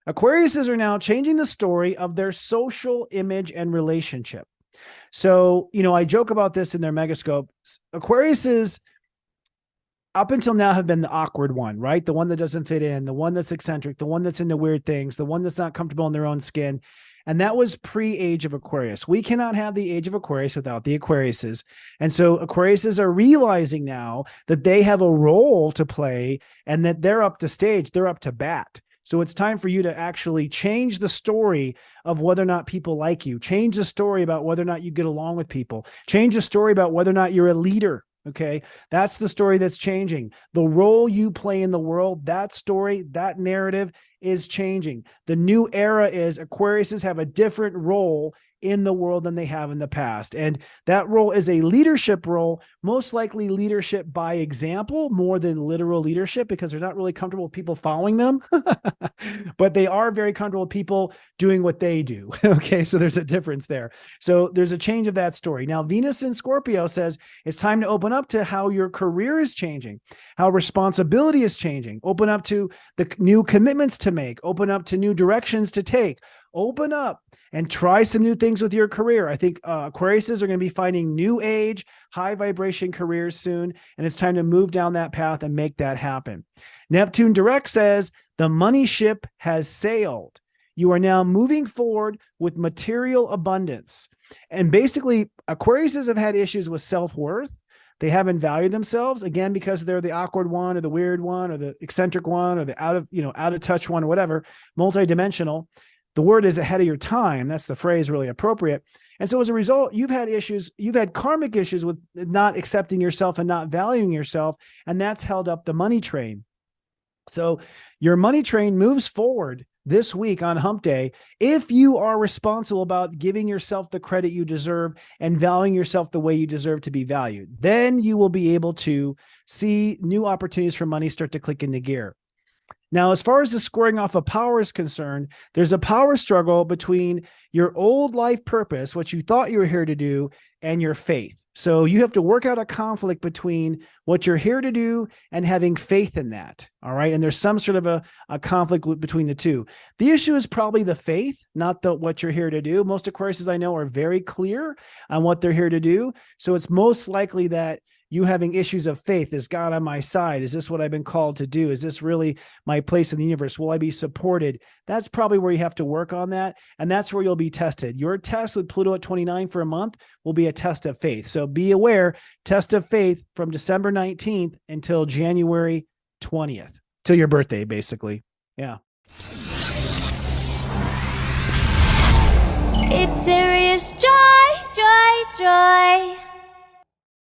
Aquariuses are now changing the story of their social image and relationship. So, I joke about this in their megascope. Aquariuses up until now have been the awkward one, right? The one that doesn't fit in, the one that's eccentric, the one that's into weird things, the one that's not comfortable in their own skin. And that was pre-age of Aquarius. We cannot have the age of Aquarius without the Aquariuses. And so Aquariuses are realizing now that they have a role to play and that they're up to stage, they're up to bat. So it's time for you to actually change the story of whether or not people like you, change the story about whether or not you get along with people, change the story about whether or not you're a leader. Okay. That's the story that's changing. The role you play in the world, that story, that narrative is changing. The new era is Aquariuses have a different role in the world than they have in the past. And that role is a leadership role, most likely leadership by example more than literal leadership, because they're not really comfortable with people following them, but they are very comfortable with people doing what they do. Okay. So there's a difference there. So there's a change of that story. Now, Venus in Scorpio says it's time to open up to how your career is changing, how responsibility is changing, open up to the new commitments to make, open up to new directions to take. Open up and try some new things with your career. I think Aquariuses are going to be finding new age, high vibration careers soon, and it's time to move down that path and make that happen. Neptune direct says the money ship has sailed. You are now moving forward with material abundance. And basically, Aquariuses have had issues with self-worth. They haven't valued themselves, again, because they're the awkward one or the weird one or the eccentric one or the out of touch one or whatever, multidimensional. The word is ahead of your time. That's the phrase really appropriate. And so as a result, you've had issues, you've had karmic issues with not accepting yourself and not valuing yourself. And that's held up the money train. So your money train moves forward this week on Hump Day if you are responsible about giving yourself the credit you deserve and valuing yourself the way you deserve to be valued. Then you will be able to see new opportunities for money start to click into gear. Now, as far as the squaring off of power is concerned, there's a power struggle between your old life purpose, what you thought you were here to do, and your faith. So you have to work out a conflict between what you're here to do and having faith in that. All right. And there's some sort of a conflict between the two. The issue is probably the faith, not what you're here to do. Most Aquariuses I know are very clear on what they're here to do. So it's most likely that you having issues of faith. Is God on my side? Is this what I've been called to do? Is this really my place in the universe? Will I be supported? That's probably where you have to work on that. And that's where you'll be tested. Your test with Pluto at 29 for a month will be a test of faith. So be aware, test of faith from December 19th until January 20th, till your birthday, basically. Yeah. It's serious, John.